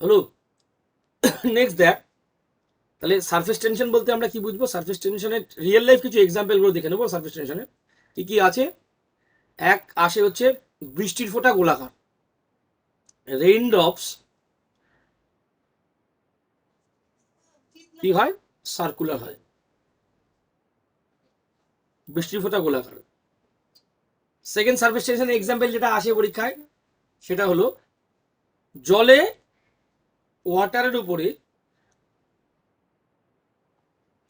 হলো। নেক্সট দেখ, তাহলে সারফেস টেনশন বলতে আমরা কি বুঝবো? সারফেস টেনশনের রিয়েল লাইফ কিছু এক্সাম্পলগুলো দেখে নেবো। সারফেস টেনশনের কি কি আছে? এক আসে হচ্ছে বৃষ্টির ফোঁটা গোলাকার, রেইন ড্রপস কি হয়? সার্কুলার হয়, বৃষ্টির ফোঁটা গোলাকার। সেকেন্ড সারফেস টেনশনের এক্সাম্পল যেটা আসে পরীক্ষায়, সেটা হলো জলে ওয়াটারের উপরে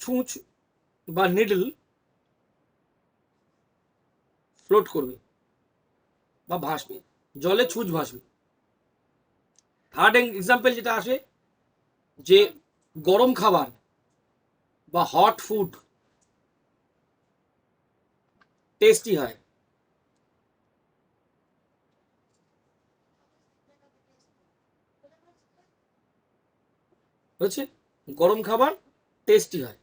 ছুঁচ বা নিডল ফ্লোট করবে বা ভাসবে, জলে ছুঁচ ভাসবে। থার্ড এক্সাম্পল যেটা আসে, যে গরম খাবার বা হট ফুড টেস্টি হয়, হচ্ছে গরম খাবার টেস্টি হয়।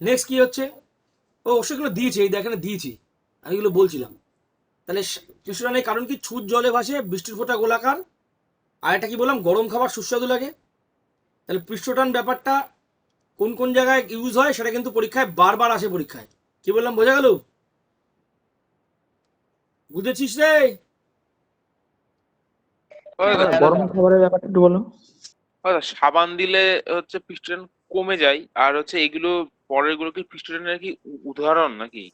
নেক্সট কি হচ্ছে? ও সেগুলো দিয়েছে, এই দেখেন দিয়েছি, আমি এগুলো বলছিলাম। তাহলে কৃষ্ণরানের কারণ কি? ছুঁচ জলে ভাসে, বৃষ্টির ফোঁটা গোলাকার, আর এটা কি বললাম? গরম খাবার সুস্বাদু লাগে। তাহলে পৃষ্ঠটান ব্যাপারটা কোন কোন জায়গায় ইউজ হয় সেটা কিন্তু পরীক্ষায় বারবার আসে। পরীক্ষায় কি বললাম, বোঝা গেল? বুঝেছিস রে? গরম খাবারের ব্যাপারটা একটু বলো। সাবান দিলে হচ্ছে পিস্টন কমে যায়, আর হচ্ছে এগুলো পরের গুলো কি পিস্টনের কি উদাহরণ নাকি?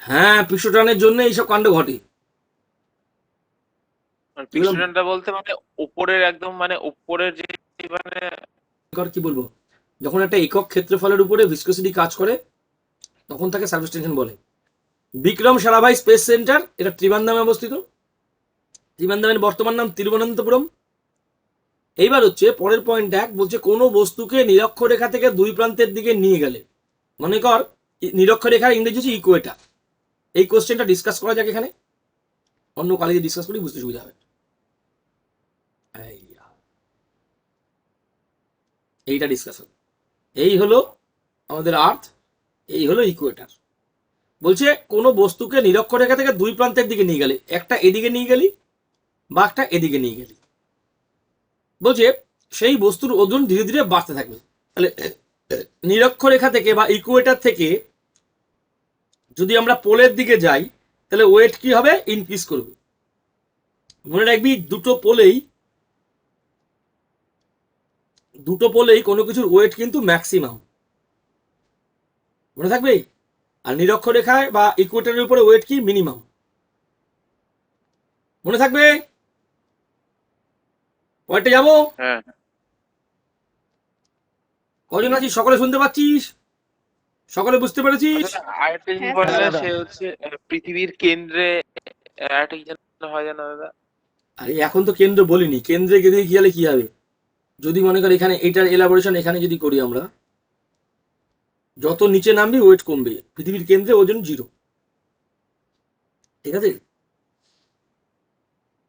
হ্যাঁ, পৃষ্ঠটানের জন্য এইসব কাণ্ড ঘটে। এগুলো পিস্টনটা বলতে মানে ওপরের একদম মানে ওপরের যে মানে কি বলবো, যখন একটা একক ক্ষেত্রফলের উপরে ভিসকসিটি কাজ করে তখন তাকে সারফেস টেনশন বলে। বিক্রম সারাভাই স্পেস সেন্টার, এটা ত্রিবান্দামে অবস্থিত। ত্রিবান্দামের বর্তমান নাম তিরুবনন্তপুরম। এইবার হচ্ছে পরের পয়েন্ট এক, বলছে কোনো বস্তুকে নিরক্ষরেখা থেকে দুই প্রান্তের দিকে নিয়ে গেলে, মনে কর নিরক্ষরেখার ইংরেজি হচ্ছে ইকুয়েটার। এই কোশ্চেনটা ডিসকাস করা যাক এখানে, অন্য কলেজে ডিসকাস করি, বুঝতে সুবিধা হবে। এইটা ডিসকাস হবে। এই হলো আমাদের আর্থ, এই হলো ইকুয়েটার। বলছে কোনো বস্তুকে নিরক্ষরেখা থেকে দুই প্রান্তের দিকে নিয়ে গেলে, একটা এদিকে নিয়ে গেলি বা একটা এদিকে নিয়ে গেলি, বলছে সেই বস্তুর ওজন ধীরে ধীরে বাড়তে থাকবে। তাহলে নিরক্ষরেখা থেকে বা ইকুয়েটার থেকে যদি আমরা পোলের দিকে যাই, তাহলে ওয়েট কি হবে? ইনক্রিজ করবে। মনে রাখবি দুটো পোলেই কোনো কিছুর ওয়েট কিন্তু ম্যাক্সিমাম, মনে থাকবে। আর নিরক্ষরেখায় বা ইকুয়েটারের উপরে ওয়েট কি? মিনিমাম, মনে থাকবে। পয়েন্টে যাবো? হ্যাঁ, কজন আছিস? সকলে শুনতে পাচ্ছিস? সকলে বুঝতে পেরেছিস? আসলে আরেকটা জিনিস হ্যাঁ বলে স্যার। না, সে হচ্ছে পৃথিবীর কেন্দ্রে একটা কি যেন হয় জানো দাদা? আরে এখন তো কেন্দ্র বলিনি, কেন্দ্রে গিয়ে গেলে কি হবে? যদি মনে করি এখানে এটার এলাবোরেশন এখানে যদি করি আমরা, যত নিচে নামবি ওয়েট কমবে, পৃথিবীর কেন্দ্রে ওজন 0। ঠিক আছে,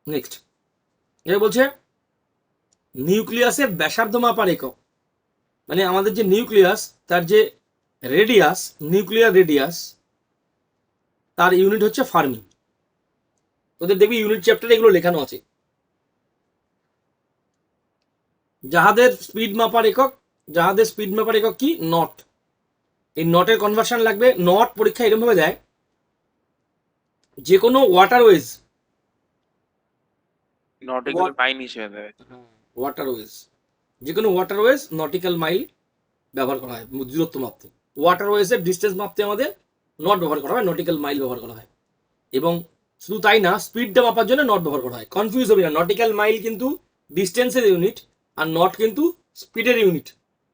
নেক্সট এবার বলছে নিউক্লিয়াসের ব্যাসার্ধ মাপার একক, মানে আমাদের যে নিউক্লিয়াস তার যে রেডিয়াস, নিউক্লিয়ার রেডিয়াস, তার ইউনিট হচ্ছে ফার্মি। তোদের দেখবি ইউনিট চ্যাপ্টারে এগুলো লেখানো আছে। জাহাজের স্পিড মাপার একক, জাহাজের স্পিড মাপার একক কি? নট। এই নটের কনভার্সন লাগবে। নট পরীক্ষা এরকম ভাবে দেয়, যে কোনো ওয়াটারওয়েজ, নটিক্যাল মাইল হিসেবে দেবে। ওয়াটারওয়েজ, যে কোনো ওয়াটারওয়েজ নটিক্যাল মাইল ব্যবহার করা হয় দূরত্ব মাপতে। ওয়াটারওয়েজের ডিস্টেন্স মাপতে আমাদের নট ব্যবহার করা হয়, নটিক্যাল মাইল ব্যবহার করা হয়। এবং শুধু তাই না, স্পিডটা মাপার জন্য নট ব্যবহার করা হয়। কনফিউজ হবে না, নটিক্যাল মাইল কিন্তু ডিস্টেন্সের ইউনিট আর নট কিন্তু স্পিডের ইউনিট।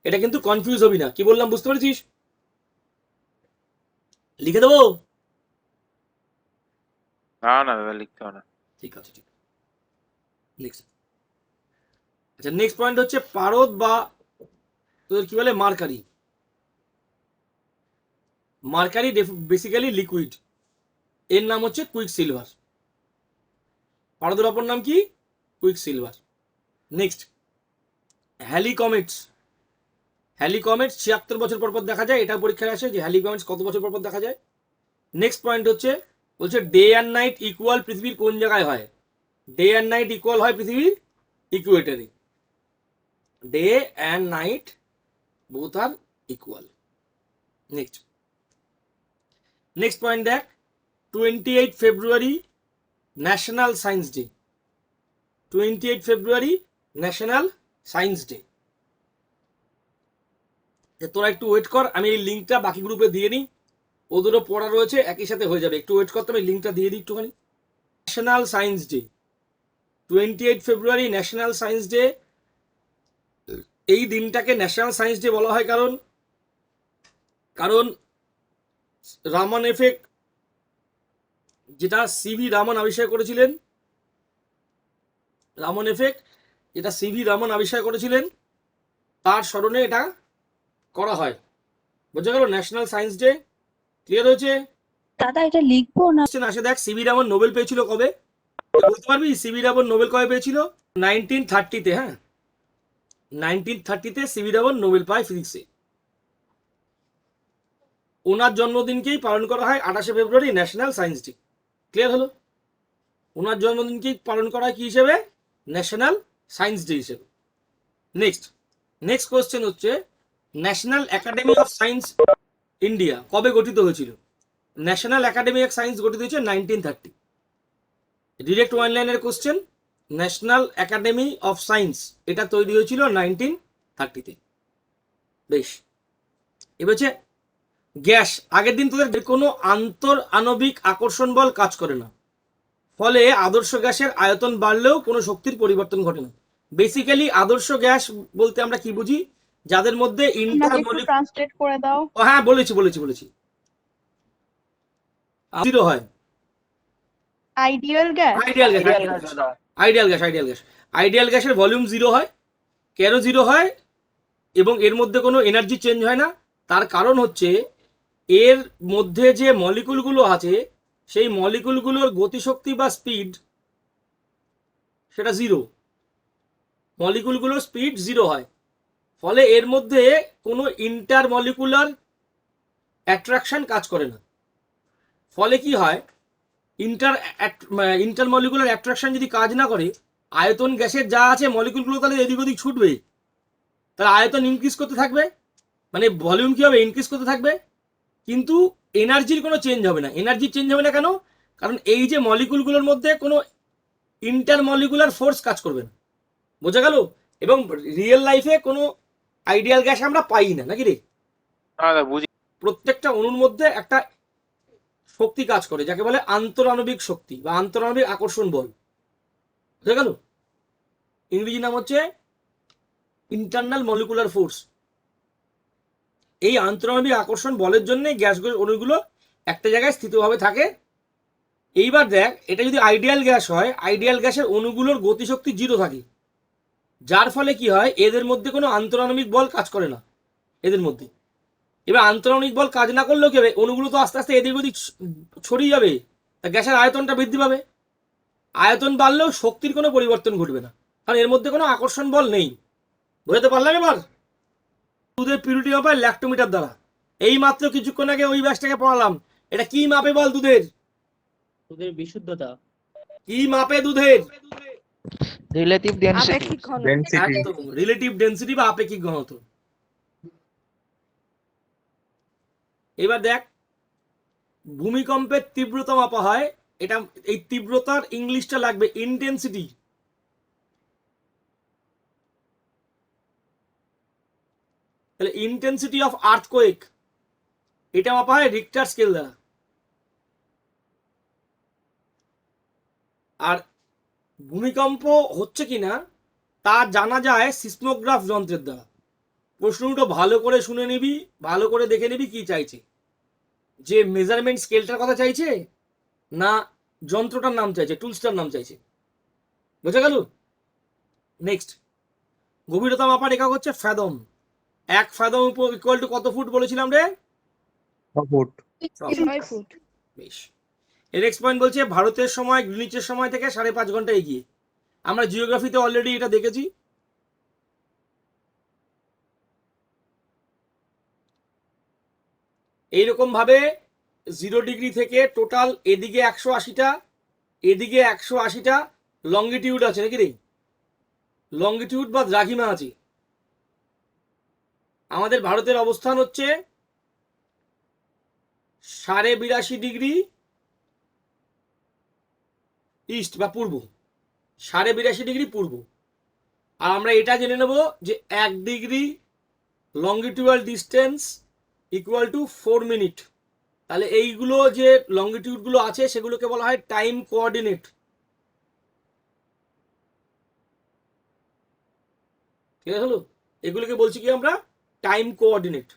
এটা কিন্তু কনফিউজ হবি না। কি বললাম বুঝতে পেরেছিস? লিখে দেবো? না না দাদা, লিখতে হবে না। ঠিক আছে, ঠিক। নেক্সট, আচ্ছা নেক্সট পয়েন্ট হচ্ছে পারদ বা তোদের কি বলে মার্কারি। মার্কারি বেসিক্যালি লিকুইড, এর নাম হচ্ছে কুইক সিলভার। পারদের অপর নাম কি? Quick silver. নেক্সট, হ্যালিকমেটস। হ্যালিকমেটস 76 বছর পর পর দেখা যায়। এটা পরীক্ষায় আসে যে হ্যালিকমেটস কত বছর পর পর দেখা যায়। নেক্সট পয়েন্ট হচ্ছে, বলছে ডে অ্যান্ড নাইট ইকুয়াল পৃথিবীর কোন জায়গায় হয়? ডে অ্যান্ড নাইট ইকুয়াল হয় পৃথিবীর ইকুয়েটারে, ডে অ্যান্ড নাইট বোথ আর ইকুয়াল। নেক্সট পয়েন্ট দেখ, 28 February National Science Day. 28 February National Science Day. তোরা একটু ওয়েট কর, আমি এই লিঙ্কটা বাকি গ্রুপে দিয়ে নিই, ওদেরও পড়া রয়েছে, একই সাথে হয়ে যাবে। একটু ওয়েট করতে, আমি লিঙ্কটা দিয়ে দিই একটুখানি। National Science Day, 28 February National Science day. এই দিনটাকে ন্যাশনাল সায়েন্স ডে বলা হয় কারণ রামান এফেক্ট, যেটা সিভি রামন আবিষ্কার করেছিলেন, রামন এফেক্ট যেটা সিভি রামন আবিষ্কার করেছিলেন, তার স্মরণে এটা করা হয়। বোঝা গেল? National Science day. ক্লিয়ার হয়েছে? দাদা এটা লিখবো না? আসে দেখ, সিভি রামন নোবেল পেয়েছিল কবে? বলতে পারবি সিভি রামন নোবেল কবে পেয়েছিল? 1930-তে। হ্যাঁ, 1930-তে সিভি রামন নোবেল পায় ফিজিক্সে। ওনার জন্মদিনকেই পালন করা হয় 28শে ফেব্রুয়ারি ন্যাশনাল সায়েন্স ডে। ক্লিয়ার হলো? ওনার জন্মদিনকেই পালন করা হয় কি হিসেবে? ন্যাশনাল সায়েন্স ডে হিসেবে। নেক্সট কোশ্চেন হচ্ছে, national academy of science India কবে গঠিত হয়েছিল? ন্যাশনাল একাডেমি অফ সায়েন্স গঠিত হয়েছে 1930। ডিরেক্ট ওয়ান লাইনের question, national academy of science এটা তৈরি হয়েছিল 1930-তে। বেশ, এবার হচ্ছে গ্যাস। আগের দিন তোদের কোনো আন্তর আণবিক আকর্ষণ বল কাজ করে না, ফলে আদর্শ গ্যাসের আয়তন বাড়লেও কোনো শক্তির পরিবর্তন ঘটে না। বেসিক্যালি আদর্শ গ্যাস বলতে আমরা কি বুঝি? যাদের মধ্যে ট্রান্সলেট করে দাও। হ্যাঁ, বলেছি জিরো হয়। আইডিয়াল গ্যাস, আইডিয়াল গ্যাসের ভলিউম জিরো হয়। কেন জিরো হয় এবং এর মধ্যে কোনো এনার্জি চেঞ্জ হয় না? তার কারণ হচ্ছে এর মধ্যে যে মলিকুলগুলো আছে, সেই মলিকুলগুলোর গতিশক্তি বা স্পিড সেটা জিরো। মলিকুলগুলোর স্পিড জিরো হয়, ফলে এর মধ্যে কোনো ইন্টার মলিকুলার অ্যাট্রাকশন কাজ করে না। ফলে কি হয়, ইন্টার মলিকুলার অ্যাট্রাকশন যদি কাজ না করে, আয়তন গ্যাসের যা আছে মলিকুলগুলো তাহলে এদিক ওদিক ছুটবে, তাহলে আয়তন ইনক্রিজ করতে থাকবে, মানে ভলিউম কি হবে? ইনক্রিজ করতে থাকবে, কিন্তু এনার্জির কোনো চেঞ্জ হবে না। এনার্জি চেঞ্জ হবে না কেন? কারণ এই যে মলিকুলগুলোর মধ্যে কোনো ইন্টার মলিকুলার ফোর্স কাজ করবে না। বোঝা গেল? এবং রিয়েল লাইফে কোনো আইডিয়াল গ্যাস আমরা পাই না, নাকি রে? বুঝি। প্রত্যেকটা অণুর মধ্যে একটা শক্তি কাজ করে, যাকে বলে আন্তরাণবিক শক্তি বা আন্তরাণবিক আকর্ষণ বল। বুঝা গেল? ইংরেজি নাম হচ্ছে ইন্টারনাল মলিকুলার ফোর্স। এই আন্তরাণবিক আকর্ষণ বলের জন্য গ্যাস অণুগুলো একটা জায়গায় স্থিতভাবে থাকে। এইবার দেখ, এটা যদি আইডিয়াল গ্যাস হয়, আইডিয়াল গ্যাসের অণুগুলোর গতিশক্তি জিরো থাকে, যার ফলে কি হয়, এদের মধ্যে কোনো আন্তরাণবিক বল কাজ করে না এদের মধ্যে। এবার আন্তরাণবিক বল কাজ না করলেও কি হবে? অণুগুলো তো আস্তে আস্তে এদিক ওদিক ছড়িয়ে যাবে, তা গ্যাসের আয়তনটা বৃদ্ধি পাবে। আয়তন বাড়লেও শক্তির কোনো পরিবর্তন ঘটবে না, কারণ এর মধ্যে কোনো আকর্ষণ বল নেই। বুঝতে পারলাম? এবার দুধের পিউরিটি মাপায় ল্যাক্টোমিটার দ্বারা। এই মাত্র কিছুক্ষণ আগে ওই ব্যাসটাকে পড়ালাম। এটা কি মাপে বল? দুধের বিশুদ্ধতা। কি মাপে দুধের? Relative density. একদম, রিলেটিভ ডেনসিটি বা আপেক্ষিক ঘনত্ব। এবার দেখ, ভূমিকম্পের তীব্রতা মাপা হয়, এটা এই তীব্রতার ইংলিশটা লাগবে ইন্টেন্সিটি। তাহলে ইন্টেন্সিটি অফ আর্থকোয়েক এটা মাপা হয় রিক্টার স্কেল দ্বারা। আর ভূমিকম্প হচ্ছে কিনা তা জানা যায় সিসমোগ্রাফ যন্ত্রের দ্বারা। প্রশ্নটা ভালো করে শুনে নিবি, ভালো করে দেখে নিবি কি চাইছে, যে মেজারমেন্ট স্কেলটার কথা চাইছে না যন্ত্রটার নাম চাইছে, টুলসটার নাম চাইছে। বোঝা গেল? নেক্সট, গভীরতা মাপার একক হচ্ছে ফ্যাদম। 1 ফ্যাদম ইকুয়াল টু কত ফুট বলেছিলাম রে? 6 ফুট। বেশ। এর নেক্সট পয়েন্ট বলছে, ভারতের সময় গ্রিনিচের সময় থেকে 5.5 ঘন্টা এগিয়ে। আমরা জিওগ্রাফিতে অলরেডি এটা দেখেছি। এইরকম ভাবে 0 ডিগ্রি থেকে টোটাল এদিকে 180টা, এদিকে 180টা লঙ্গিটিউড আছে, নাকি রে? লঙ্গিটিউড বা দ্রাঘিমা আছে। আমাদের ভারতের অবস্থান হচ্ছে 82.5 ইস্ট বা পূর্ব, 82.5 পূর্ব। আর আমরা এটা জেনে নেব যে 1 degree longitudinal distance equal to 4 minute. তাহলে এইগুলো যে লঙ্গিটিউডগুলো আছে সেগুলোকে বলা হয় টাইম কোঅর্ডিনেট। ঠিক হলো, এগুলোকে বলছি কি আমরা টাইম কোঅর্ডিনেট।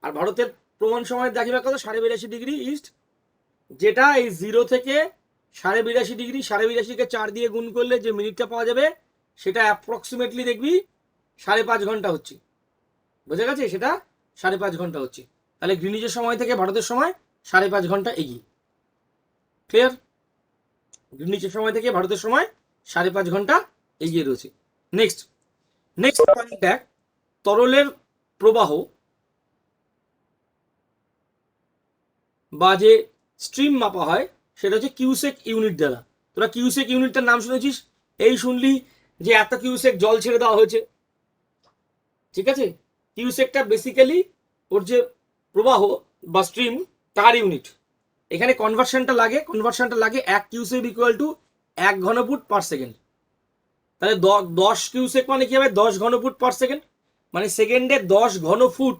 আর ভারতের প্রমাণ সময়ের দ্রাঘিমা কত 82.5 ইস্ট, যেটা এই 0 থেকে 82.5 82.5কে 4 দিয়ে গুণ করলে যে মিনিটটা পাওয়া যাবে সেটা অ্যাপ্রক্সিমেটলি দেখবি 5.5 ঘন্টা হচ্ছে। বোঝা গেছে, সেটা 5.5 ঘন্টা হচ্ছে। তাহলে গ্রিনিচের সময় থেকে ভারতের সময় 5.5 ঘন্টা এগিয়ে। ক্লিয়ার? গ্রিনিচের সময় থেকে ভারতের সময় 5.5 ঘন্টা এগিয়ে রয়েছে। নেক্সট পয়েন্ট দেখ, তরলের প্রবাহ বা যে স্ট্রিম মাপা হয় সেটা হচ্ছে কিউসেক ইউনিট দ্বারা। তোরা কিউসেক ইউনিটটার নাম শুনেছিস, এই শুনলি যে এত কিউসেক জল ছেড়ে দেওয়া হয়েছে। ঠিক আছে, কিউসেকটা বেসিক্যালি ওর যে প্রবাহ বা স্ট্রিম তার ইউনিট। এখানে কনভার্সনটা লাগে 1 কিউসেক ইকুয়াল টু 1 ঘনফুট পার সেকেন্ড। তাহলে 10 কিউসেক মানে কি হবে 10 ঘনফুট পার সেকেন্ড, মানে সেকেন্ডে 10 ঘনফুট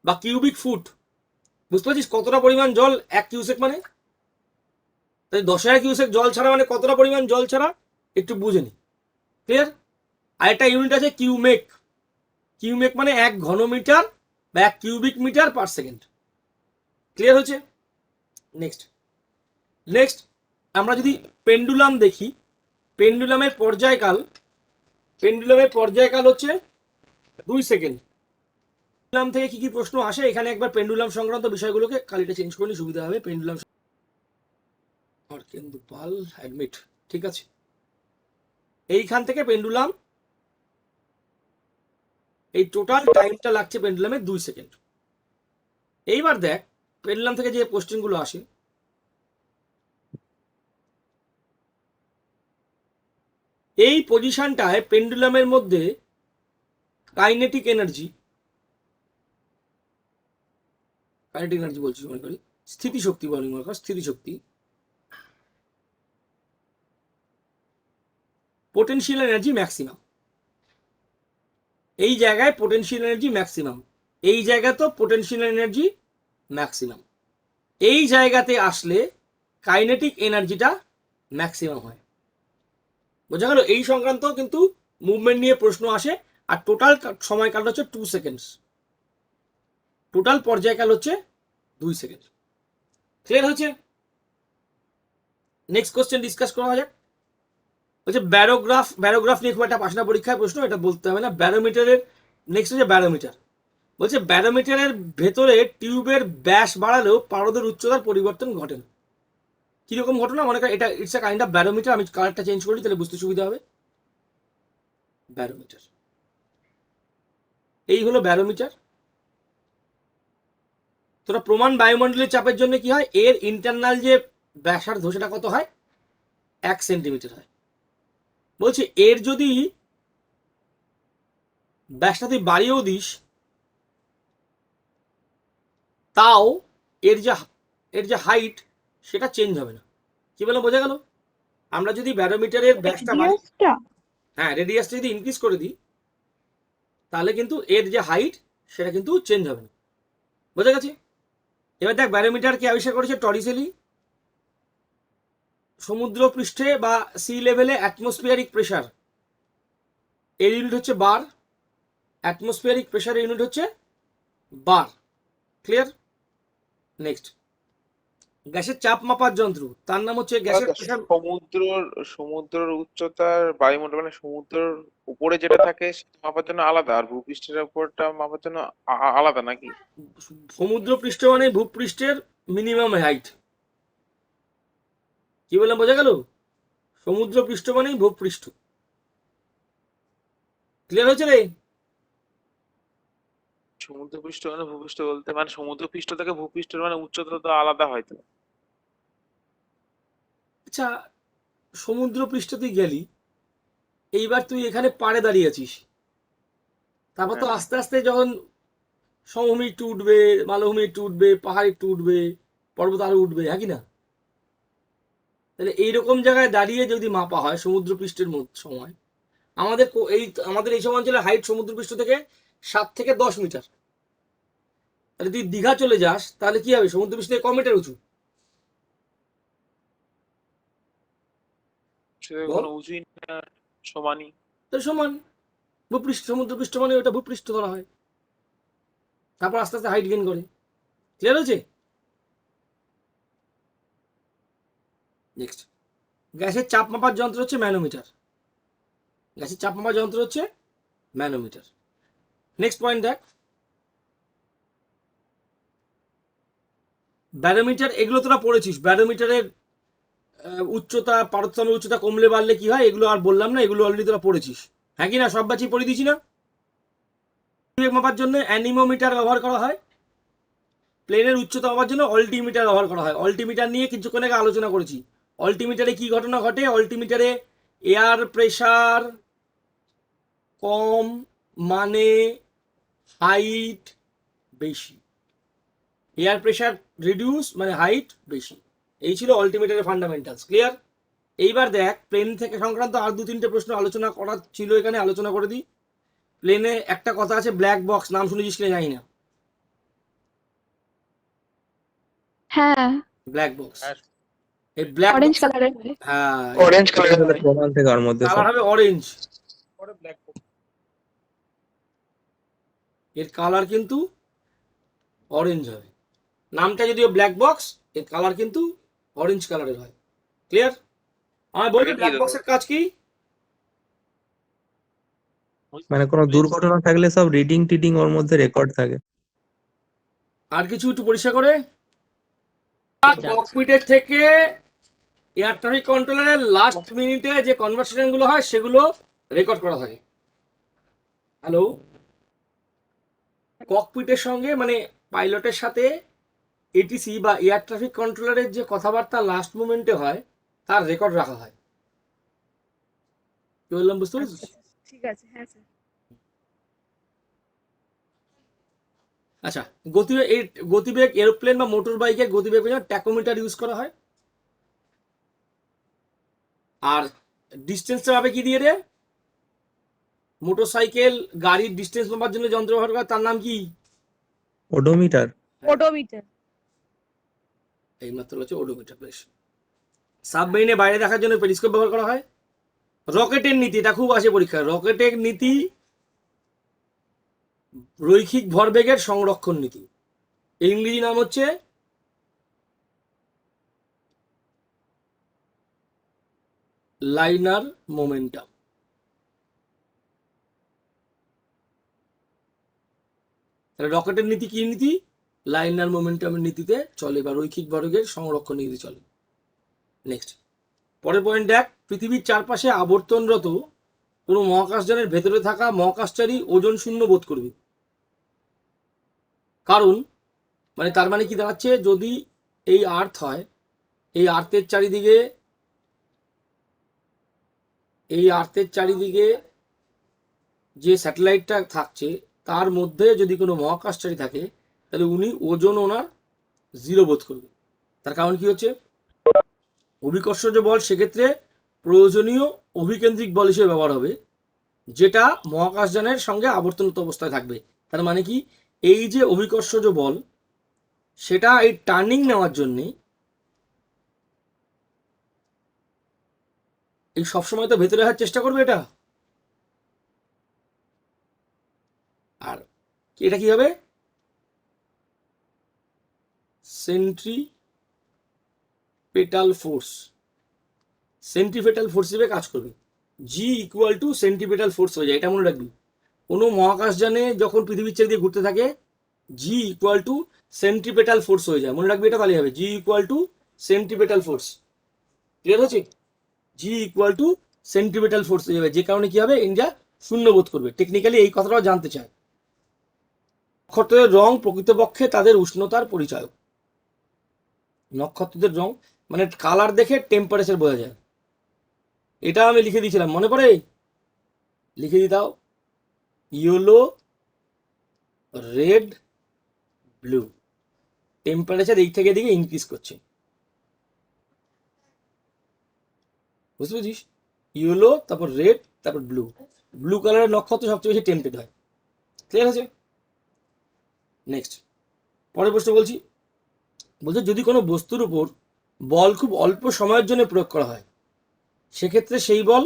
বা কিউবিক ফুট। বুঝতে পারছিস কতটা পরিমাণ জল 1 কিউসেক মানে? তাই 10,000 কিউসেক জল ছাড়া মানে কতটা পরিমাণ জল ছাড়া একটু বুঝে নি। ক্লিয়ার? আর একটা ইউনিট আছে কিউমেক মানে 1 ঘনমিটার বা 1 cubic metre per second. Clear হচ্ছে? নেক্সট আমরা যদি পেন্ডুলাম দেখি, পেন্ডুলামের পর্যায়কাল হচ্ছে 2 সেকেন্ড। পেন্ডুলাম থেকে কি কি প্রশ্ন আসে এখানে একবার পেন্ডুলাম সংক্রান্ত বিষয়গুলোকে কালিটা চেঞ্জ করলে সুবিধা হবে। পেন্ডুলাম আর কেন্দু পাল অ্যাডমিট, ঠিক আছে। এইখান থেকে পেন্ডুলাম, এই টোটাল টাইমটা লাগছে পেন্ডুলামে 2 সেকেন্ড। এইবার দেখ পেন্ডুলাম থেকে যে কোশ্চেন গুলো আসে, এই পজিশনটায় পেন্ডুলামের মধ্যে কাইনেটিক এনার্জি বলছি মনে করি, স্থিতিশক্তি বলি মনে কর, স্থিতিশক্তি, পোটেনশিয়াল এনার্জি ম্যাক্সিমাম। এই জায়গায় পোটেনশিয়াল এনার্জি ম্যাক্সিমাম, এই জায়গায় তো পোটেনশিয়াল এনার্জি ম্যাক্সিমাম। এই জায়গাতে আসলে কাইনেটিক এনার্জিটা ম্যাক্সিমাম হয়। বোঝা গেল? এই সংক্রান্ত কিন্তু মুভমেন্ট নিয়ে প্রশ্ন আসে। আর টোটাল সময়কালটা হচ্ছে 2 সেকেন্ড, টোটাল পর্যায়কাল হচ্ছে 2 সেকেন্ড। ক্লিয়ার হচ্ছে? নেক্সট কোশ্চেন ডিসকাস করা যাক। বলছে ব্যারোগ্রাফ নিয়ে খুব একটা আসে না পরীক্ষায় প্রশ্ন, এটা বলতে হবে না। ব্যারোমিটারের নেক্সট হচ্ছে ব্যারোমিটার। বলছে ব্যারোমিটারের ভেতরে টিউবের ব্যাস বাড়ালেও পারদের উচ্চতার পরিবর্তন ঘটে না। কিরকম ঘটনা? মনে কর এটা it's a kind of barometer. আমি কালারটা চেঞ্জ করি তাহলে বুঝতে সুবিধা হবে। ব্যারোমিটার, এই হলো ব্যারোমিটার। তোরা প্রমাণ বায়ুমণ্ডলের চাপের জন্য কি হয়, এর ইন্টারনাল যে ব্যাসার্ধ সেটা কত হয় 1 সেন্টিমিটার হয়। বলছে এর যদি ব্যাসটা তুই বাড়িয়েও দিস তাও এর যে হাইট সেটা চেঞ্জ হবে না। কি বললাম বোঝা গেল? আমরা যদি ব্যারোমিটারের ব্যাসটা হ্যাঁ রেডিয়াসটা যদি ইনক্রিজ করে দিই তাহলে কিন্তু এর যে হাইট সেটা কিন্তু চেঞ্জ হবে না। বোঝা গেছে? এবার দেখ ব্যারোমিটার কে আবিষ্কার করেছে? টরিসেলি। সমুদ্র পৃষ্ঠে বা সি লেভেলে অ্যাটমসফিয়ারিক প্রেসার এর ইউনিট হচ্ছে বার, অ্যাটমসফিয়ারিক প্রেসারের ইউনিট হচ্ছে বার। ক্লিয়ার? নেক্সট গ্যাসের চাপ মাপার যন্ত্র, তার নাম হচ্ছে গ্যাসের প্রেসার। সমুদ্রের উচ্চতার বায়ুমণ্ডল মানে সমুদ্রের উপরে যেটা থাকে সেটা মাপার জন্য আলাদা, আর ভূপৃষ্ঠের উপরটা মাপার জন্য আলাদা নাকি? সমুদ্র পৃষ্ঠ মানে ভূপৃষ্ঠের মিনিমাম হাইট। কি বললাম বোঝা গেল? সমুদ্র পৃষ্ঠ মানেই ভূপৃষ্ঠ। ক্লিয়ার হয়েছে রে? সমুদ্রপৃষ্ঠ মানে ভূপৃষ্ঠ বলতে মানে সমুদ্রপৃষ্ঠ থেকে ভূপৃষ্ঠের মানে উচ্চতা তো আলাদা হয়তো। আচ্ছা, সমুদ্র পৃষ্ঠ তুই গেলি, এইবার তুই এখানে পাড়ে দাঁড়িয়ে আছিস, তারপর তো হ্যাঁ। আস্তে আস্তে যখন সমভূমি একটু উঠবে, মালভূমি একটু উঠবে, পাহাড় একটু উঠবে, পর্বত আরো উঠবে, হ্যাঁ কি না? তাহলে এইরকম জায়গায় দাঁড়িয়ে যদি মাপা হয় সমুদ্র পৃষ্ঠের সময়, আমাদের এই সব অঞ্চলের হাইট সমুদ্রপৃষ্ঠ থেকে 7 থেকে 10 মিটার। তাহলে তুই দীঘা চলে যাস, তাহলে কি হবে? সমুদ্রপৃষ্ঠ থেকে ক মিটার উঁচু? সেটা বল। কোনো উঁচুই না, সমানই। তো সমান ভূপৃষ্ঠ, সমুদ্রপৃষ্ঠ মানে ওটা ভূপৃষ্ঠ ধরা হয়, তারপর আস্তে আস্তে হাইট গেইন করে। ক্লিয়ার হয়েছে? নেক্সট, গ্যাসের চাপ মাপার যন্ত্র হচ্ছে ম্যানোমিটার। গ্যাসের চাপ মাপার যন্ত্র হচ্ছে ম্যানোমিটার। নেক্সট পয়েন্ট দেখ, ব্যারোমিটার, এগুলো তোরা পড়েছিস। ব্যারোমিটারের উচ্চতা, পারস্তম্ভের উচ্চতা কমলে বাড়লে কি হয়, এগুলো আর বললাম না, এগুলো অলরেডি তোরা পড়েছিস, হ্যাঁ কি না? সব বাঁচিয়ে পড়ে দিয়েছি না? গতিবেগ মাপার জন্য অ্যানিমোমিটার ব্যবহার করা হয়, প্লেনের উচ্চতা মাপার জন্য অল্টিমিটার ব্যবহার করা হয়। অল্টিমিটার নিয়ে কিছুক্ষণ আগে আলোচনা করেছি। অল্টিমিটারে কি ঘটনা ঘটে? অল্টিমিটারে এয়ার প্রেশার কম মানে হাইট বেশি, এয়ার প্রেশার রিডিউস মানে হাইট বেশি। এই ছিল অল্টিমিটারের ফান্ডামেন্টালস। ক্লিয়ার? এইবার দেখ, প্লেন থেকে সংক্রান্ত আর 2-3টে প্রশ্ন আলোচনা করা ছিল, এখানে আলোচনা করে দিই। প্লেনে একটা কথা আছে, ব্ল্যাক বক্স, নাম শুনেছিস কিনা জানি না। হ্যাঁ, ব্ল্যাক বক্স, হ্যাঁ। এই ব্ল্যাক অরেঞ্জ বক্স, কালারের হয়। হ্যাঁ অরেঞ্জ কালার হলে প্রমাণ থেকে ওর মধ্যে কালার হবে অরেঞ্জ। পরে ব্ল্যাক বক্স। এর কালার কিন্তু অরেঞ্জ হবে। নামটা যদিও ব্ল্যাক বক্স, এর কালার কিন্তু অরেঞ্জ কালারের হয়। ক্লিয়ার? আমার বলছি এটা কি ব্ল্যাক দাদা? বক্সের কাজ কি? মানে কোনো দুর্ঘটনা থাকলে সব রিডিং টিডিং ওর মধ্যে রেকর্ড থাকে। আর কিছু একটু পরিষ্কার করে, ককপিটের থেকে এয়ার ট্রাফিক কন্ট্রোলারের লাস্ট মিনিটে যে কনভারসেশন গুলো হয় সেগুলো রেকর্ড করা থাকে। হ্যালো, ককপিটের সঙ্গে মানে পাইলটের সাথে এটিসি বা এয়ার ট্রাফিক কন্ট্রোলারের যে কথাবার্তা লাস্ট মোমেন্টে হয়, তার রেকর্ড রাখা হয়। কি বললাম বুঝতে পেরেছিস? ঠিক আছে, হ্যাঁ স্যার। আচ্ছা, গতিবেগ এরোপ্লেন বা মোটর বাইকের গতিবেগের জন্য ট্যাকোমিটার ইউজ করা হয়। আর ডিস্টেন্সটা মাপে কি দিয়ে রে? মোটরসাইকেল, গাড়ির ডিস্টেন্স মাপার জন্য যন্ত্র ব্যবহার করে, তার নাম কি? ওডোমিটার। ওডোমিটার। এই মাত্র হচ্ছে ওডোমিটার। বেশ। সাবমেরিনে বাইরে দেখার জন্য পেরিস্কোপ ব্যবহার করা হয়। রকেটের নীতি, এটা খুব আসে পরীক্ষায়। রকেটের নীতি রৈখিক ভরবেগের সংরক্ষণ নীতি। এর ইংরেজি নাম হচ্ছে লাইনার মোমেন্টাম। তাহলে রকেটের নীতি কি নীতি? লাইনার মোমেন্টামের নীতিতে চলে, বা রৈখিক ভরবেগের সংরক্ষণ নীতি চলে। নেক্সট, পরের পয়েন্ট দেখ, পৃথিবীর চারপাশে আবর্তনরত কোনো মহাকাশযানের ভেতরে থাকা মহাকাশচারী ওজন শূন্য বোধ করবে। কারণ মানে তার মানে কি দাঁড়াচ্ছে, যদি এই আর্থ হয়, এই আর্থের চারিদিকে যে স্যাটেলাইটটা থাকছে তার মধ্যে যদি কোনো মহাকাশচারী থাকে, তাহলে উনি ওজন ওনার 0 বোধ করবে। তার কারণ কি হচ্ছে? অভিকর্ষজ বল সেক্ষেত্রে প্রয়োজনীয় অভিকেন্দ্রিক বল হিসেবে ব্যবহার হবে, যেটা মহাকাশযানের সঙ্গে আবর্তনত অবস্থায় থাকবে। তার মানে কি, এই যে অভিকর্ষজ বল, সেটা এই টার্নিং নেওয়ার জন্যে এই সবসময় তো ভেতরে আসার চেষ্টা করবে এটা। আর এটা কি হবে? সেন্ট্রিপেটাল ফোর্স হিসেবে কাজ করবে। জি ইকুয়াল টু সেন্ট্রিপেটাল ফোর্স হয়ে যায়, এটা মনে রাখবি। কোনো মহাকাশযানে যখন পৃথিবীর চারিদিকে ঘুরতে থাকে, G equal to centripetal force হয়ে যায়, মনে রাখবি এটা, তাহলে হবে G equal to centripetal force. Clear হচ্ছে? G equal to centripetal force হয়ে যাবে, যে কারণে কি হবে, ইন্ডিয়া শূন্য বোধ করবে। টেকনিক্যালি এই কথাটাও জানতে চায়। নক্ষত্রের রং প্রকৃতপক্ষে তাদের উষ্ণতার পরিচয়। নক্ষত্রদের রং মানে কালার দেখে টেম্পারেচার বোঝা যায়। এটা আমি লিখে দিয়েছিলাম, মনে পড়ে? লিখে দিয়ে দাও, ইয়েলো, রেড, ব্লু। টেম্পারেচার এই থেকে এদিকে ইনক্রিজ করছে, বুঝতে পেরেছিস? ইয়েলো, তারপর রেড, তারপর ব্লু। ব্লু কালারের নক্ষত্র সবচেয়ে বেশি টেম্পটেড হয়। ক্লিয়ার আছে? নেক্সট, পরের প্রশ্ন বলছি। বলছে যদি কোনো বস্তুর উপর বল খুব অল্প সময়ের জন্য প্রয়োগ করা হয়, সেক্ষেত্রে সেই বল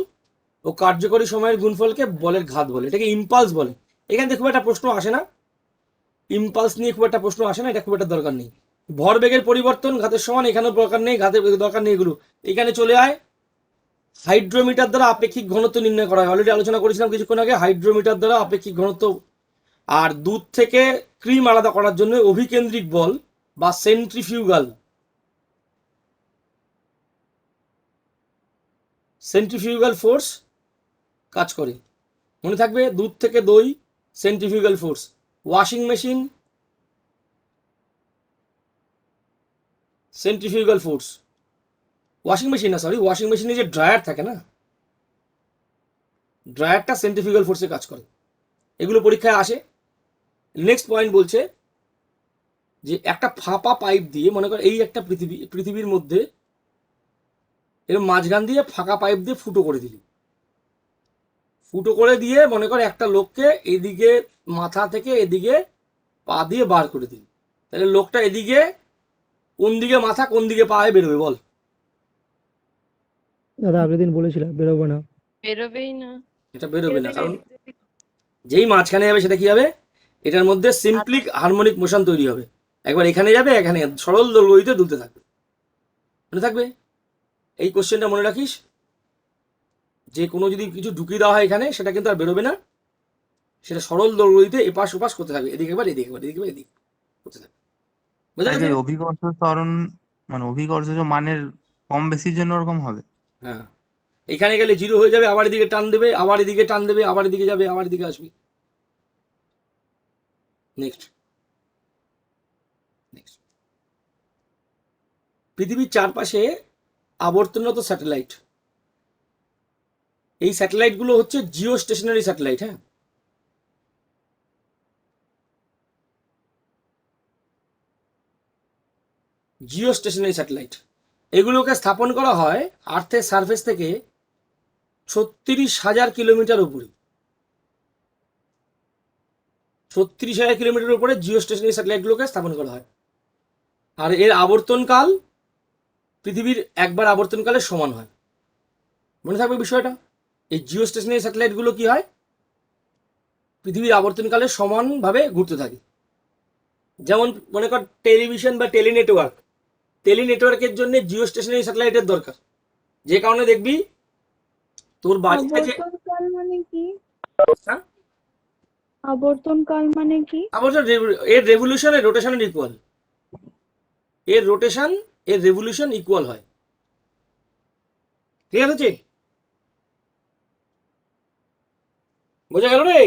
ও কার্যকরী সময়ের গুণফলকে বলের ঘাত বলে। এটাকে ইম্পালস বলে। এখান থেকে খুব একটা প্রশ্ন আসে না, ইম্পালস নিয়ে খুব একটা প্রশ্ন আসে না, এটা খুব একটা দরকার নেই। ভরবেগের পরিবর্তন ঘাতের সমান, এখানেও দরকার নেই, ঘাতের দরকার নেই এগুলো। এখানে চলে আয়, হাইড্রোমিটার দ্বারা আপেক্ষিক ঘনত্ব নির্ণয় করা হয়। অলরেডি আলোচনা করেছিলাম কিছুক্ষণ আগে, হাইড্রোমিটার দ্বারা আপেক্ষিক ঘনত্ব। আর দুধ থেকে ক্রিম আলাদা করার জন্য অভিকেন্দ্রিক বল বা সেন্ট্রিফিউগাল ফোর্স কাজ করে। মনে থাকবে, দুধ থেকে দই, centrifugal force. Washing machine, centrifugal force. Washing machine না, সরি, ওয়াশিং মেশিনে যে ড্রায়ার থাকে না, ড্রায়ারটা সেন্ট্রিফিউগাল ফোর্সে কাজ করে। এগুলো পরীক্ষায় আসে। নেক্সট পয়েন্ট বলছে যে একটা ফাঁপা পাইপ দিয়ে, মনে কর এই একটা পৃথিবীর মধ্যে এরকম মাঝখান দিয়ে ফাঁকা পাইপ দিয়ে ফুটো করে দিলি। ফুটো করে দিয়ে মনে কর একটা লোককে এদিকে মাথা থেকে এদিকে পা দিয়ে বার করে দিলি, তাহলে লোকটা এদিকে কোন দিকে মাথা কোন দিকে পা হয়ে বেরোবে বল? দাদা আগের দিন বলেছিলাম বেরোবে না। বেরোবেই না। এটা বেরোবে না, কারণ যেই মাঝখানে যাবে সেটা কি হবে? এটার মধ্যে সিম্পলিক হারমোনিক মোশন তৈরি হবে। একবার এখানে যাবে, এখানে সরল দোলগতিতে দুলতে থাকবে। মনে থাকবে এই কোশ্চেনটা, মনে রাখিস। যে কোনো যদি কিছু ঢুকিয়ে দেওয়া হয় এখানে, সেটা কিন্তু আর বেরোবে না, সেটা সরল দোলগতিতে এপাশ ওপাশ করতে থাকবে, এদিকে একবার এদিকে একবার এদিকে একবার এদিকে করতে থাকবে। বুঝা গেছে? অভিকর্ষ ত্বরণ মানে অভিকর্ষজ মানের কম বেশির জন্য ওরকম হবে। হ্যাঁ, এখানে গেলে জিরো হয়ে যাবে, আবার এদিকে টান দেবে, আবার এদিকে টান দেবে, আবার এদিকে যাবে, আবার এদিকে আসবে। নেক্সট, পৃথিবীর চারপাশে আবর্তনরত স্যাটেলাইট। এই স্যাটেলাইট গুলো হচ্ছে জিও স্টেশনারি স্যাটেলাইট। হ্যাঁ, জিও স্টেশনারি স্যাটেলাইট এগুলোকে স্থাপন করা হয় আর্থের সারফেস থেকে 36,000 কিলোমিটার উপরে। 36,000 কিলোমিটার উপরে জিও স্টেশনারি স্যাটেলাইটগুলোকে স্থাপন করা হয়। আর এর আবর্তনকাল পৃথিবীর একবার আবর্তনকালের সমান হয়। মনে থাকবে বিষয়টা। এই জিও স্টেশনারি স্যাটেলাইটগুলো কি হয়? পৃথিবীর আবর্তনকালের সমানভাবে ঘুরতে থাকে। যেমন মনে কর টেলিভিশন বা টেলিনেটওয়ার্ক, টেলিনেটওয়ার্কের জন্য জিও স্টেশনারি স্যাটেলাইটের দরকার। যে কারণে দেখবি তোর বাড়ি থেকে আবর্তনকাল মানে কি? হ্যাঁ? আবর্তনকাল মানে কি? এর রেভলিউশন এর রোটেশনের ইকুয়াল। এর রোটেশন এর রেভলিউশন ইকুয়াল হয়। ঠিক আছে? বোঝা গেল রে?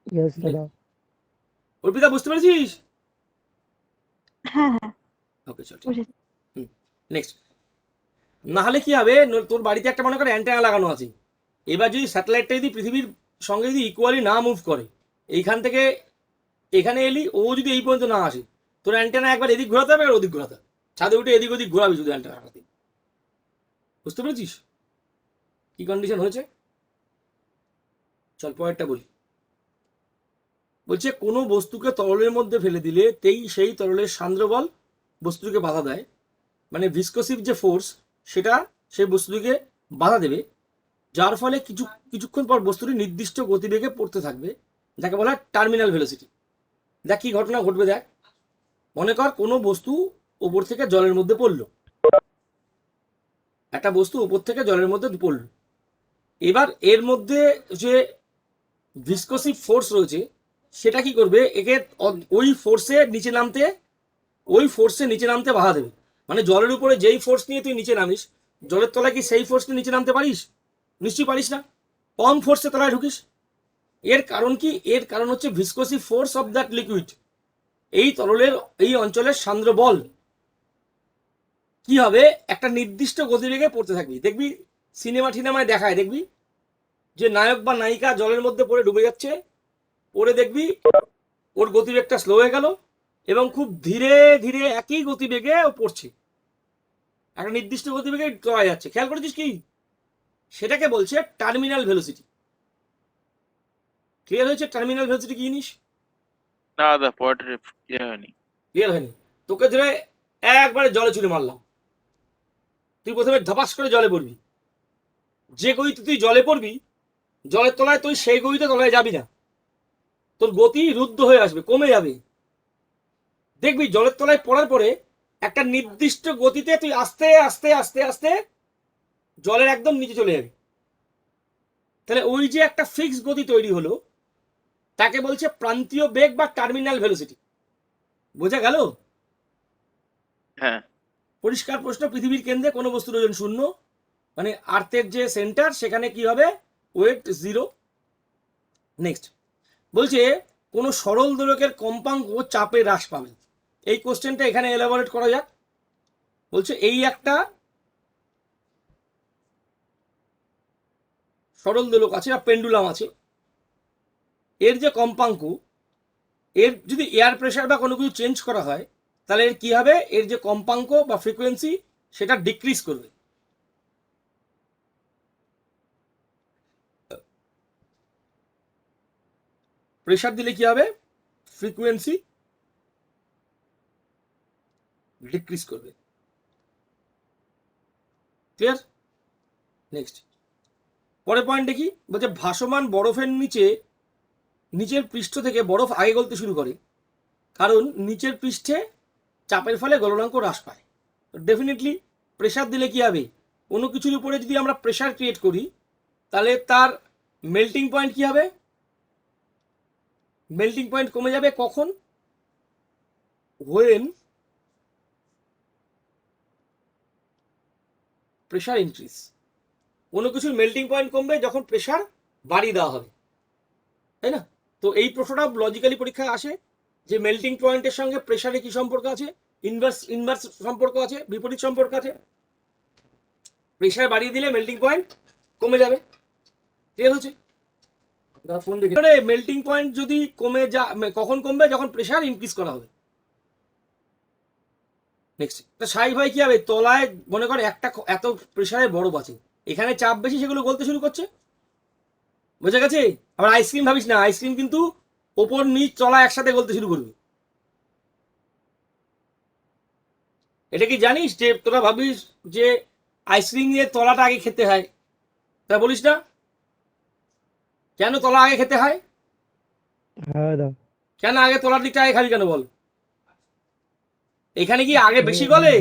ইয়েস দাদা। অর্পিতা বুঝতে পেরেছিস? হ্যাঁ হ্যাঁ ওকে, চল। বুঝেছি। নেক্সট, না হলে কি হবে, তোর বাড়িতে একটা মনে করে অ্যান্টেনা লাগানো আছে। এবার যদি স্যাটেলাইটটা যদি পৃথিবীর সঙ্গে যদি ইকুয়ালি না মুভ করে, এইখান থেকে এখানে এলি, ও যদি এই পর্যন্ত না আসে, তোর অ্যান্টেনা একবার এদিক ঘোরাতে হবে আর ওদিক ঘোরাতে হবে। ছাদে উঠে এদিক ওদিক ঘোরাবি শুধু অ্যান্টেনা লাগাতে। বুঝতে পেরেছিস কি কন্ডিশন হয়েছে? চল পরেরটা বলি। বলছে কোনো বস্তুকে তরলের মধ্যে ফেলে দিলে সেই তরলের সান্দ্র বল বস্তুকে বাধা দেয়, মানে ভিসকসিভ যে ফোর্স সেটা সেই বস্তুটিকে বাধা দেবে, যার ফলে কিছুক্ষণ পর বস্তুটি নির্দিষ্ট গতিবেগে পড়তে থাকবে, যাকে বলা হয় টার্মিনাল ভেলোসিটি। দেখ কি ঘটনা ঘটবে। দেখ, মনে কর কোনো বস্তু ওপর থেকে জলের মধ্যে পড়লো, একটা বস্তু ওপর থেকে জলের মধ্যে পড়লো। এবার এর মধ্যে যে ভিসকসিভ ফোর্স রয়েছে সেটা কি করবে, একে ওই ফোর্সে নিচে নামতে বাধা দেবে। মানে জলের উপরে যেই ফোর্স নিয়ে তুই নিচে নামিস, জলের তলায় কি সেই ফোর্স নিয়ে নিচে নামতে পারিস? নিশ্চয়ই পারিস না, কম ফোর্সে তলায় ঢুকিস। এর কারণ কি? এর কারণ হচ্ছে ভিসকসিভ ফোর্স অফ দ্যাট লিকুইড। এই তরলের এই অঞ্চলের সান্দ্র বল কি হবে, একটা নির্দিষ্ট গতিবেগে পড়তে থাকবি। দেখবি সিনেমায় দেখায়, দেখবি যে নায়ক বা নায়িকা জলের মধ্যে পড়ে ডুবে যাচ্ছে, পড়ে দেখবি ওর গতিবেগটা স্লো হয়ে গেল এবং খুব ধীরে ধীরে একই গতিবেগে ও পড়ছে, একটা নির্দিষ্ট গতিবেগে চলা যাচ্ছে। খেয়াল করেছিস কি? সেটাকে বলছে টার্মিনাল ভেলোসিটি। ক্লিয়ার হয়েছে টার্মিনাল ভেলোসিটি কি জিনিস? না দাদা, পয়েন্ট ক্লিয়ার হয়নি। ক্লিয়ার হয়নি? তোকে ধরে একবারে জলে ছুড়ে মারলাম, তুই প্রথমে ধপাস করে জলে পড়বি, যে গতিতে তুই জলে পড়বি, জলের তলায় তুই সেই গতিতে তলায় যাবি না, তোর গতি রুদ্ধ হয়ে আসবে, কমে যাবে। দেখবি জলের তলায় পড়ার পরে একটা নির্দিষ্ট গতিতে তুই আস্তে আস্তে আস্তে আস্তে জলের একদম নিচে চলে যাবি। তাহলে ওই যে একটা ফিক্স গতি তৈরি হলো, তাকে বলছে প্রান্তীয় বেগ বা টার্মিনাল ভেলোসিটি। বোঝা গেল? হ্যাঁ। পরিষ্কার প্রশ্ন। পৃথিবীর কেন্দ্রে কোনো বস্তুর ওজন শূন্য, মানে আর্থের যে সেন্টার সেখানে কি হবে? Wait zero. নেক্সট বলছে কোনো সরল দোলকের কম্পাঙ্ক চাপে হ্রাস পাবে। এই কোশ্চেনটা এখানে এলাবোরেট করা যাক। বলছে এই একটা সরল দোলক আছে বা পেন্ডুলাম আছে, এর যে কম্পাঙ্ক, এর যদি এয়ার প্রেশার বা কোনো কিছু চেঞ্জ করা হয় তাহলে এর কি হবে? এর যে কম্পাঙ্ক বা ফ্রিকোয়েন্সি সেটা ডিক্রিজ করবে। প্রেশার দিলে কি হবে? ফ্রিকোয়েন্সি ডিক্রিজ করবে। ক্লিয়ার? নেক্সট পরের পয়েন্ট দেখি। বলছে ভাসমান বরফের নিচের পৃষ্ঠ থেকে বরফ আগে গলতে শুরু করে, কারণ নিচের পৃষ্ঠে চাপের ফলে গলনাঙ্ক হ্রাস পায়। ডেফিনেটলি প্রেশার দিলে কি হবে? কোনো কিছুর উপরে যদি আমরা প্রেশার ক্রিয়েট করি তাহলে তার মেল্টিং পয়েন্ট কি হবে? মেল্টিং পয়েন্ট কমে যাবে। কখন? when pressure increase. কোনো কিছুর মেল্টিং পয়েন্ট কমবে যখন প্রেশার বাড়িয়ে দেওয়া হবে, তাই না? তো এই প্রশ্নটা লজিক্যালি পরীক্ষায় আসে যে মেল্টিং পয়েন্টের সঙ্গে প্রেশারে কি সম্পর্ক আছে? ইনভার্স সম্পর্ক আছে, বিপরীত সম্পর্ক আছে। প্রেশার বাড়িয়ে দিলে মেল্টিং পয়েন্ট কমে যাবে। ঠিক আছে? ফোন দেখে মেল্টিং পয়েন্ট যদি কমে কখন কমবে? যখন প্রেশার ইনক্রিজ করা হবে। নেক্সট তা সাই ভাই কি হবে? তলায় মনে কর একটা এত প্রেশারের বরফ আছে, এখানে চাপ বেশি, সেগুলো গলতে শুরু করছে। বোঝা গেছে? আবার আইসক্রিম ভাবিস না, আইসক্রিম কিন্তু ওপর নিচ তলা একসাথে গলতে শুরু করবে। এটা কি জানিস যে তোরা ভাবিস যে আইসক্রিমের তলাটা আগে খেতে হয়, তা বলিস না কেন তলা আগে খেতে হয়? হ্যাঁ দাদা। কেন আগে তলার দিকটা আগে খাবি কেন বল? এখানে কি আগে বেশি গলে?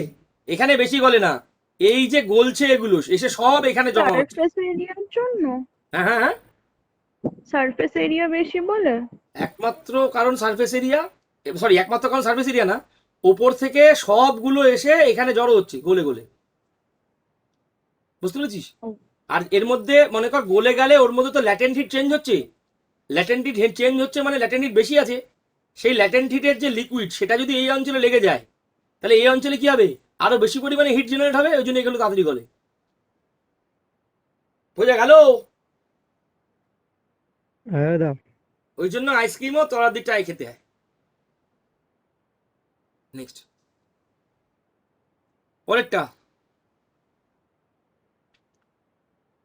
এখানে বেশি গলে না, এই যে গলছে এগুলো এসে সব এখানে জমা হচ্ছে। সারফেস এরিয়ার জন্য। হ্যাঁ হ্যাঁ হ্যাঁ, সারফেস এরিয়া বেশি বলে। একমাত্র কারণ সারফেস এরিয়া, সরি একমাত্র কারণ সারফেস এরিয়া না, ওপর থেকে সবগুলো এসে এখানে জড়ো হচ্ছে গলে গলে। বুঝতে পেরেছিস? আর এর মধ্যে মনে কর গলে গেলে ওর মধ্যে তো ল্যাটেন্ট হিট চেঞ্জ হচ্ছে। ল্যাটেন্ট হিট চেঞ্জ হচ্ছে মানে ল্যাটেন্ট হিট বেশি আছে। সেই ল্যাটেন্ট হিটের যে লিকুইড সেটা যদি এই অঞ্চলে লেগে যায় তাহলে এই অঞ্চলে কি হবে? আরো বেশি পরিমাণে হিট জেনারেট হবে, ওই জন্য এগুলো তাড়াতাড়ি গলে। বোঝা গেল? হ্যাঁ দাদা। ওই জন্য আইসক্রিমও তলার দিকটা খেতে হয়। নেক্সট পরেরটা,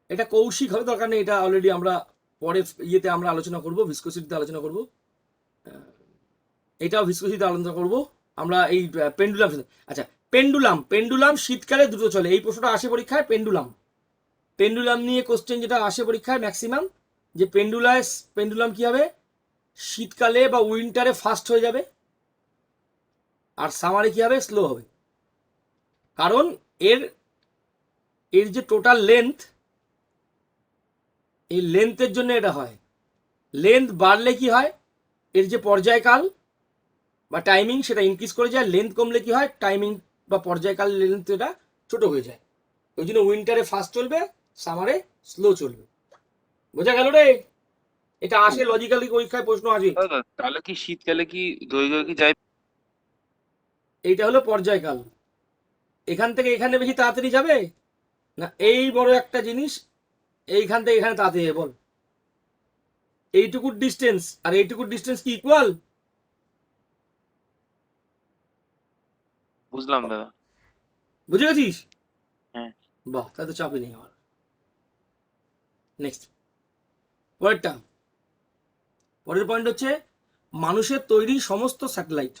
এটা কৌশিক হবে, দরকার নেই, এটা অলরেডি আমরা পরে ইয়েতে আমরা আলোচনা করব, ভিসকোসিটিতে আলোচনা করব। এটাও ভিসকোসিটিতে আলোচনা করব আমরা। এই পেন্ডুলাম, আচ্ছা পেন্ডুলাম শীতকালে দ্রুত চলে, এই প্রশ্নটা আসে পরীক্ষায়। পেন্ডুলাম নিয়ে কোশ্চেন যেটা আসে পরীক্ষায় ম্যাক্সিমাম, যে পেন্ডুলাম কি হবে? শীতকালে বা উইন্টারে ফাস্ট হয়ে যাবে, আর সামারে কি হবে? স্লো হবে। কারণ এর যে টোটাল লেন্থ, এই লেন্থের জন্য এটা হয়। লেন্থ বাড়লে কি হয়? এর যে পর্যায়কাল বা টাইমিং সেটা ইনক্রিজ করে যায়। লেন্থ কমলে কি হয়? টাইমিং বা পর্যায়কাল লেন্থ এটা ছোট হয়ে যায়। ওই জন্য উইন্টারে ফাস্ট চলবে, সামারে স্লো চলবে। বোঝা গেল রে? এটা আসে লজিক্যালি পরীক্ষায় প্রশ্ন আসে। দাদা তাহলে কি শীতকালে কি দৈর্ঘ্য কি যায়? এইটা হলো পর্যায়কাল। এখান থেকে এখানে বেশি তাড়াতাড়ি যাবে না এই বড় একটা জিনিস এইখান থেকে এখানে তাতে বল, এইটুকু ডিস্টেন্স আর এইটুকু ডিস্টেন্স কি ইকুয়াল? বুঝলাম দাদা। বুঝে গেছিস? হ্যাঁ। বাহ, তাহলে তো চাপই নেই আমার। নেক্সট, পরেরটা, পরের পয়েন্ট হচ্ছে মানুষের তৈরি সমস্ত স্যাটেলাইট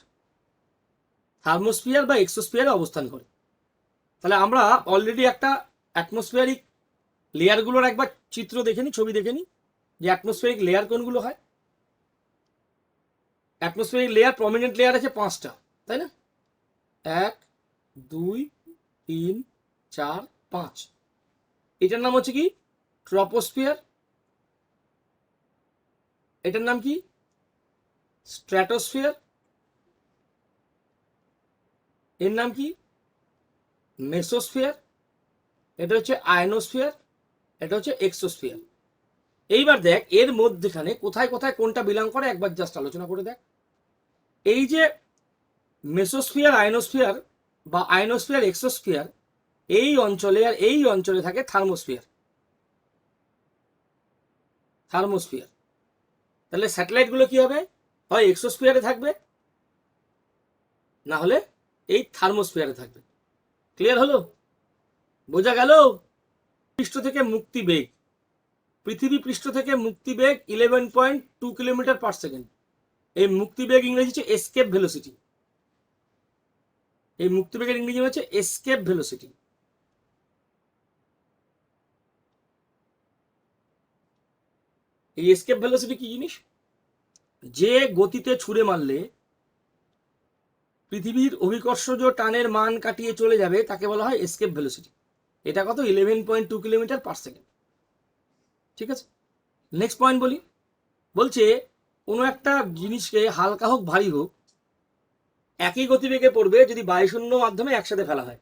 থার্মোস্ফিয়ার বা এক্সোস্ফিয়ারে অবস্থান করে। তাহলে আমরা অলরেডি একটা অ্যাটমসফিয়ারিক লেয়ারগুলোর একবার চিত্র দেখে নি, ছবি দেখে নি, যে অ্যাটমসফিয়ারিক লেয়ার কোনগুলো হয়। অ্যাটমসফিয়ারিক লেয়ার, প্রমিনেন্ট লেয়ার আছে 5টা, তাই না? 1 2 3 4 5। এটার নাম হচ্ছে কি? ট্রপোস্ফিয়ার। এটার নাম কি? স্ট্র্যাটোস্ফিয়ার। এর নাম কি? মেসোস্ফিয়ার। এটা হচ্ছে আয়নোস্ফিয়ার। এটা হচ্ছে এক্সোস্ফিয়ার। এইবার দেখ এর মধ্যেখানে কোথায় কোথায় কোনটা বিলং করে একবার জাস্ট আলোচনা করে দেখ। এই যে মেসোস্ফিয়ার, আয়নোস্ফিয়ার বা আয়নোস্ফিয়ার, এক্সোস্ফিয়ার, এই অঞ্চলে আর এই অঞ্চলে থাকে থার্মোস্ফিয়ার। থার্মোস্ফিয়ার। তাহলে স্যাটেলাইটগুলো কি হবে? হয় এক্সোস্ফিয়ারে থাকবে, না হলে এই থার্মোস্ফিয়ারে থাকবে। ক্লিয়ার হলো? বোঝা গেল? পৃষ্ঠ থেকে মুক্তি বেগ, পৃথিবী পৃষ্ঠ থেকে মুক্তি বেগ 11.2 কিলোমিটার পার সেকেন্ড। এই মুক্তি বেগ ইংরেজি হচ্ছে এসকেপ ভেলোসিটি। এই মুক্তি বেগের ইংরেজি হচ্ছে এসকেপ ভেলোসিটি। এই এসকেপ ভেলোসিটি কি জিনিস? যে গতিতে ছুঁড়ে মারলে পৃথিবীর অভিকর্ষজ টানের মান কাটিয়ে চলে যাবে তাকে বলা হয় এসকেপ ভেলোসিটি। এটা কত? 11.2 কিলোমিটার পার সেকেন্ড। ঠিক আছে, নেক্সট পয়েন্ট বলি। বলছে কোনো একটা জিনিসকে হালকা হোক ভারী হোক একই গতিবেগে পড়বে যদি বায়ুশূন্য মাধ্যমে একসাথে ফেলা হয়।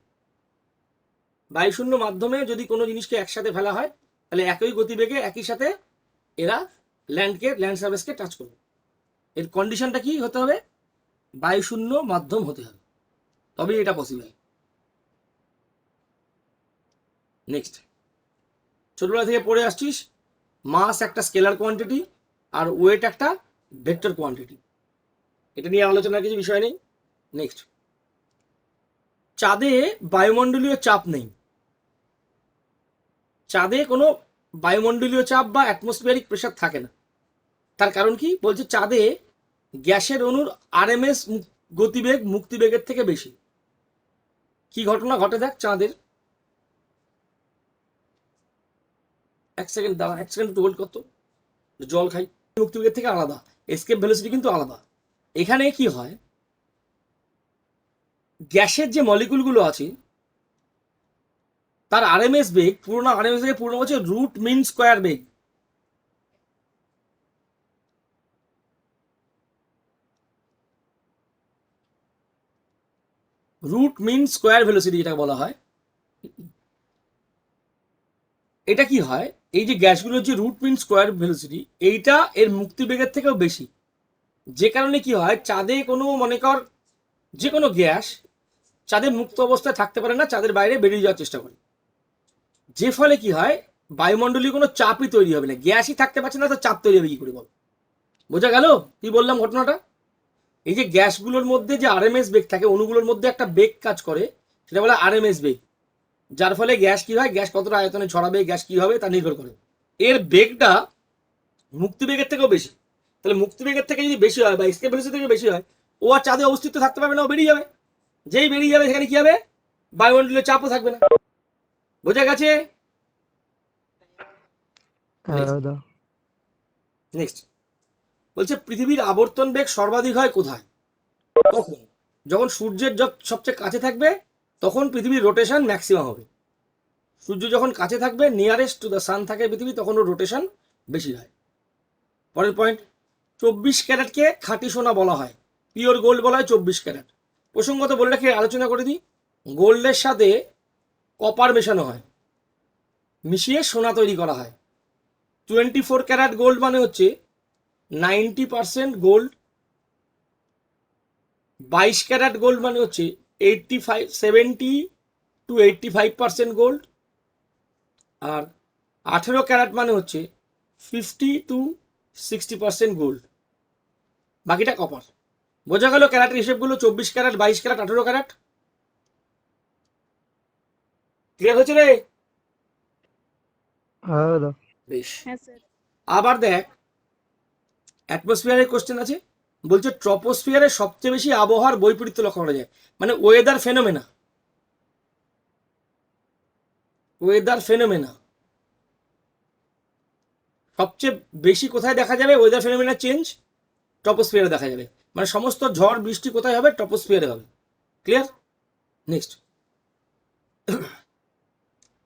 বায়ুশূন্য মাধ্যমে যদি কোনো জিনিসকে একসাথে ফেলা হয় তাহলে একই গতিবেগে একই সাথে এরা ল্যান্ড সার্ফেসকে টাচ করবে। এর কন্ডিশনটা কি হতে হবে? বায়ুশূন্য মাধ্যম হতে হবে, তবেই এটা পসিবল। নেক্সট, ছোটবেলা থেকে পড়ে আসছিস মাস একটা স্কেলার কোয়ান্টিটি আর ওয়েট একটা ভেক্টর কোয়ান্টিটি। এটা নিয়ে আলোচনার কিছু বিষয় নেই। নেক্সট, চাঁদে বায়ুমণ্ডলীয় চাপ নেই। চাঁদে কোনো বায়ুমণ্ডলীয় চাপ বা অ্যাটমসফিয়ারিক প্রেসার থাকে না। তার কারণ কি? বলছে চাঁদে গ্যাসের অণুর আরএমএস গতিবেগ মুক্তিবেগের থেকে বেশি। কি ঘটনা ঘটে দেখ চাঁদের। এক সেকেন্ড দাঁড়া, এক সেকেন্ড একটু হোল্ড করতো, জল খাই। মুক্তিবেগের থেকে আলাদা, এসকেপ ভেলোসিটি কিন্তু আলাদা। এখানে কি হয়, গ্যাসের যে মলিকুলগুলো আছে তার আরএমএস বেগ, পুরোনো আরএমএস বেগ পুরোনো হচ্ছে রুট মিন স্কোয়ার বেগ। রুট মিন স্কোয়ার ভেলোসিটি যেটা বলা হয়। এটা কি হয়, এই যে গ্যাসগুলোর যে রুট মিন স্কোয়ার ভেলোসিটি এইটা এর মুক্তিবেগের থেকেও বেশি। যে কারণে কি হয়, চাঁদে কোনো মনে কর যে কোনো গ্যাস চাঁদে মুক্ত অবস্থায় থাকতে পারে না, চাঁদের বাইরে বেরিয়ে যাওয়ার চেষ্টা করে। যে ফলে কি হয়, বায়ুমণ্ডলীয় কোনো চাপই তৈরি হবে না। গ্যাসই থাকতে পারছে না তো চাপ তৈরি হবে কি করে বল? বোঝা গেল কি বললাম ঘটনাটা? এই যে গ্যাসগুলোর মধ্যে যে আরএমএস বেগ থাকে, অণুগুলোর মধ্যে একটা বেগ কাজ করে, সেটা বলে আরএমএস বেগ। যার ফলে গ্যাস কি হয়, গ্যাস কতটা আয়তনে ছড়াবে, গ্যাস কি হবে তা নির্ভর করে। এর বেগটা মুক্তিবেগের থেকেও বেশি। তাহলে মুক্তিবেগের থেকে যদি বেশি হয় বা এসকেপ ভেলোসিটি থেকে বেশি হয়, ও আর চাঁদে অস্তিত্ব থাকতে পারবে না, ও বেরিয়ে যাবে। যেই বেরিয়ে যাবে সেখানে কি হবে, বায়ুমণ্ডলীয় চাপও থাকবে না। বোঝা গেছে? হ্যাঁ দাদা। নেক্সট বলছে পৃথিবীর আবর্তন বেগ সর্বাধিক হয় কোথায়? তখন যখন সূর্যের সবচেয়ে কাছে থাকবে তখন পৃথিবীর রোটেশন ম্যাক্সিমাম হবে। সূর্য যখন কাছে থাকবে, নিয়ারেস্ট টু দ্য সান থাকে পৃথিবী, তখন ওর রোটেশন বেশি হয়। পরের পয়েন্ট, 24 ক্যারেটকে খাঁটি সোনা বলা হয়, পিওর গোল্ড বলা হয় 24 ক্যারেট। প্রসঙ্গত বলে রাখি, আলোচনা করে দিই, গোল্ডের সাথে কপার মেশানো হয়, মিশিয়ে সোনা তৈরি করা হয়। 24 ক্যারেট গোল্ড মানে হচ্ছে 90% গোল্ড। 22 ক্যারেট গোল্ড মানে হচ্ছে 70 to 85% গোল্ড। আর 18 ক্যারেট মানে হচ্ছে 50 to 60% গোল্ড, বাকিটা কপার। বোঝা গেল ক্যারেটের হিসেবগুলো? 24 ক্যারেট, 22 ক্যারেট, 18 ক্যারেট। ক্লিয়ার হচ্ছে রে? হ্যাঁ দাদা। বেশ। হ্যাঁ স্যার। আবার দেখ, অ্যাটমসফিয়ারের কোশ্চেন আছে, বলছে ট্রপোস্ফিয়ারে সবচেয়ে বেশি আবহাওয়ার বৈপরীত্য লক্ষ্য করা যায়, মানে ওয়েদার ফেনোমেনা। ওয়েদার ফেনোমেনা সবচেয়ে বেশি কোথায় দেখা যাবে? ওয়েদার ফেনোমেনা চেঞ্জ ট্রপোস্ফিয়ারে দেখা যাবে, মানে সমস্ত ঝড় বৃষ্টি কোথায় হবে? ট্রপোস্ফিয়ারে হবে। ক্লিয়ার? নেক্সট,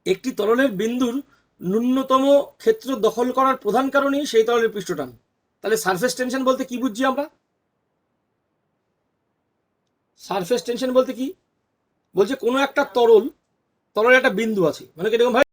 একটি তরলের বিন্দুর ন্যূনতম ক্ষেত্র দখল করার প্রধান কারণই সেই তরলের পৃষ্ঠটান। তাহলে সারফেস টেনশন বলতে কি বুঝছি আমরা? সারফেস টেনশন বলতে কি? বলছে কোনো একটা তরলের একটা বিন্দু আছে, মানে কিরকম ভাই